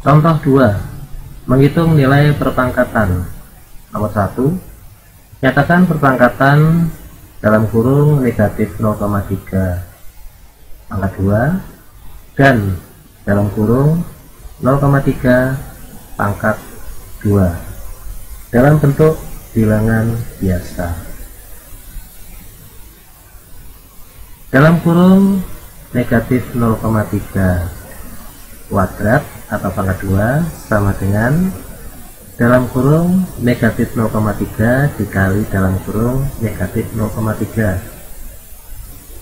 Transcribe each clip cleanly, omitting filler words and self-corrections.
Contoh 2, menghitung nilai perpangkatan. Nomor 1, nyatakan perpangkatan dalam kurung negatif 0,3 pangkat 2 dan dalam kurung 0,3 pangkat 2 dalam bentuk bilangan biasa. Dalam kurung negatif 0,3 kuadrat atau pangkat 2 sama dengan dalam kurung negatif 0,3 dikali dalam kurung negatif 0,3.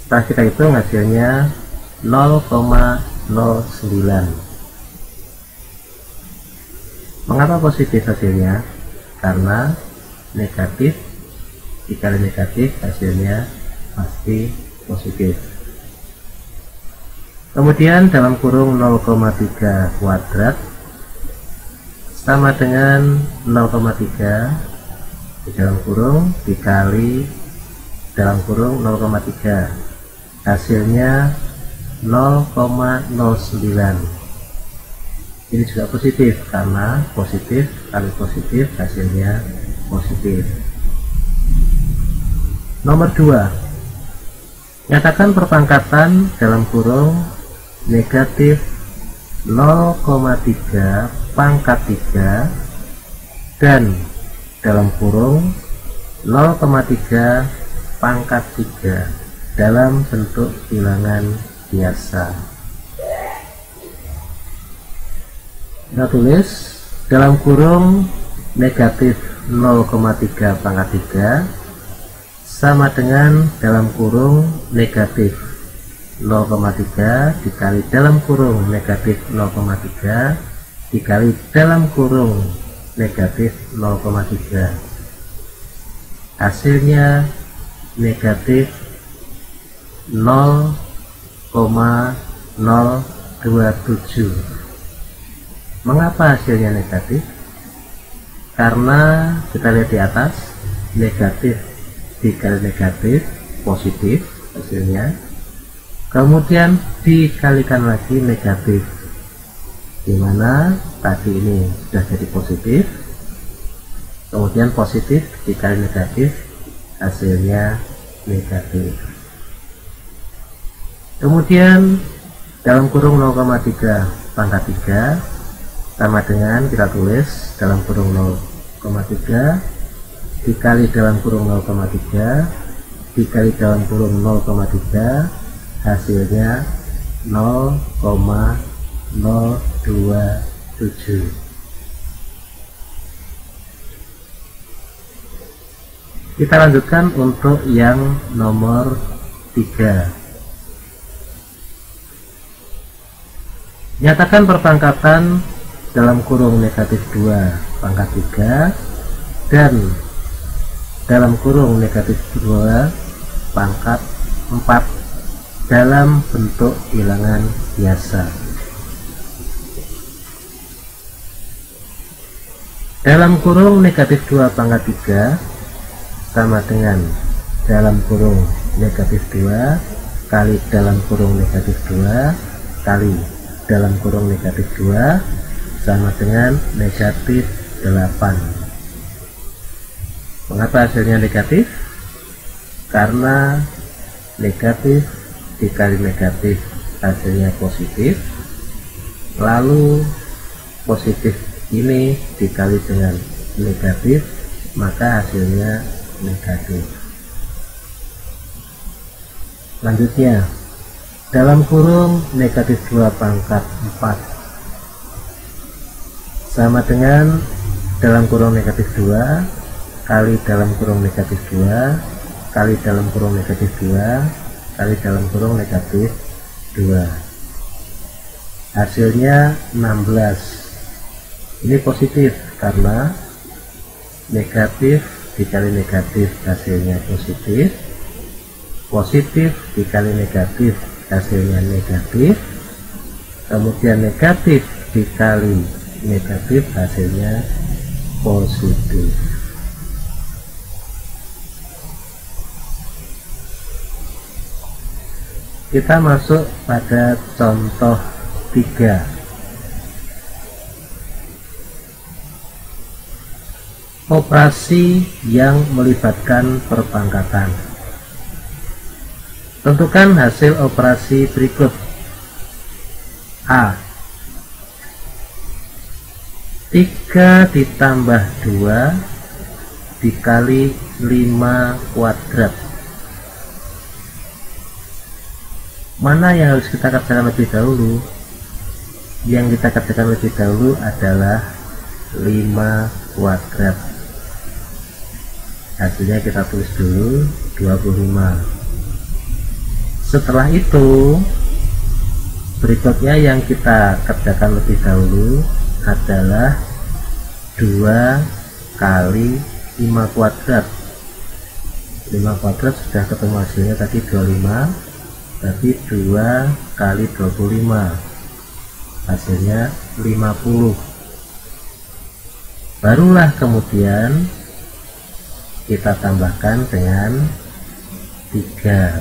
Setelah kita hitung hasilnya 0,09. Mengapa positif hasilnya? Karena negatif dikali negatif hasilnya pasti positif. Kemudian dalam kurung 0,3 kuadrat sama dengan 0,3 di dalam kurung dikali dalam kurung 0,3, hasilnya 0,09. Ini juga positif karena positif kali positif hasilnya positif. Nomor 2, nyatakan perpangkatan dalam kurung negatif 0,3 pangkat 3 dan dalam kurung 0,3 pangkat 3 dalam bentuk bilangan biasa. Kita tulis dalam kurung negatif 0,3 pangkat 3 sama dengan dalam kurung negatif 0,3 dikali dalam kurung negatif 0,3 dikali dalam kurung negatif 0,3, hasilnya negatif 0,027. Mengapa hasilnya negatif? Karena kita lihat di atas, negatif dikali negatif positif hasilnya, kemudian dikalikan lagi negatif, dimana tadi ini sudah jadi positif, kemudian positif dikali negatif hasilnya negatif. Kemudian dalam kurung 0,3 pangkat 3 sama dengan kita tulis dalam kurung 0,3 dikali dalam kurung 0,3 dikali dalam kurung 0,3 hasilnya 0,027. Kita lanjutkan untuk yang nomor 3. Nyatakan perpangkatan dalam kurung negatif 2 pangkat 3 dan dalam kurung negatif 2 pangkat 4 dalam bentuk bilangan biasa. Dalam kurung negatif 2 pangkat 3 sama dengan dalam kurung negatif 2 kali dalam kurung negatif 2 kali dalam kurung negatif 2 sama dengan negatif 8. Mengapa hasilnya negatif? Karena negatif dikali negatif hasilnya positif, lalu positif ini dikali dengan negatif maka hasilnya negatif. Selanjutnya dalam kurung negatif 2 pangkat 4 sama dengan dalam kurung negatif 2 kali dalam kurung negatif 2 kali dalam kurung negatif 2 kali dalam kurung negatif 2, hasilnya 16. Ini positif karena negatif dikali negatif hasilnya positif, positif dikali negatif hasilnya negatif, kemudian negatif dikali negatif hasilnya positif. Kita masuk pada contoh 3. operasi yang melibatkan perpangkatan. Tentukan hasil operasi berikut. A. 3 ditambah 2 dikali 5 kuadrat. Mana yang harus kita kerjakan lebih dahulu? Yang kita kerjakan lebih dahulu adalah 5 kuadrat. Hasilnya kita tulis dulu 25. Setelah itu, berikutnya yang kita kerjakan lebih dahulu adalah 2 kali 5 kuadrat. 5 kuadrat sudah ketemu hasilnya tadi 25. Berarti 2 kali 25 hasilnya 50. Barulah kemudian kita tambahkan dengan 3.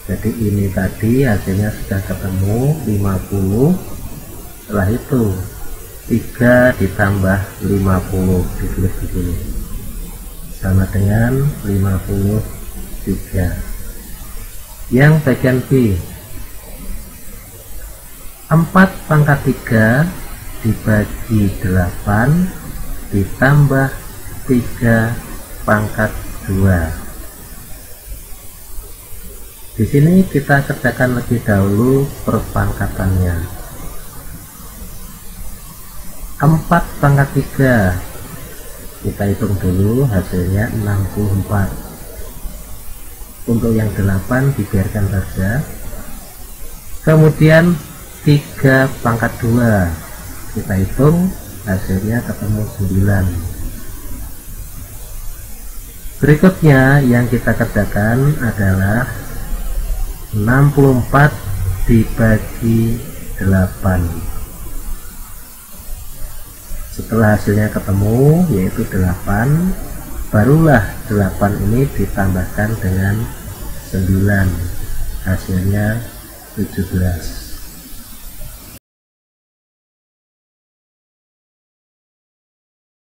Jadi ini tadi hasilnya sudah ketemu 50. Setelah itu 3 ditambah 50 ditulis di sini sama dengan 53. Yang bagian B, 4 pangkat 3 dibagi 8 ditambah 3 pangkat 2. Di sini kita kerjakan lebih dahulu perpangkatannya. 4 pangkat 3 kita hitung dulu, hasilnya 64. Untuk yang 8 dibiarkan saja. Kemudian 3 pangkat 2 kita hitung, hasilnya ketemu 9. Berikutnya yang kita kerjakan adalah 64 dibagi 8. Setelah hasilnya ketemu yaitu 8, barulah 8 ini ditambahkan dengan 9, hasilnya 17.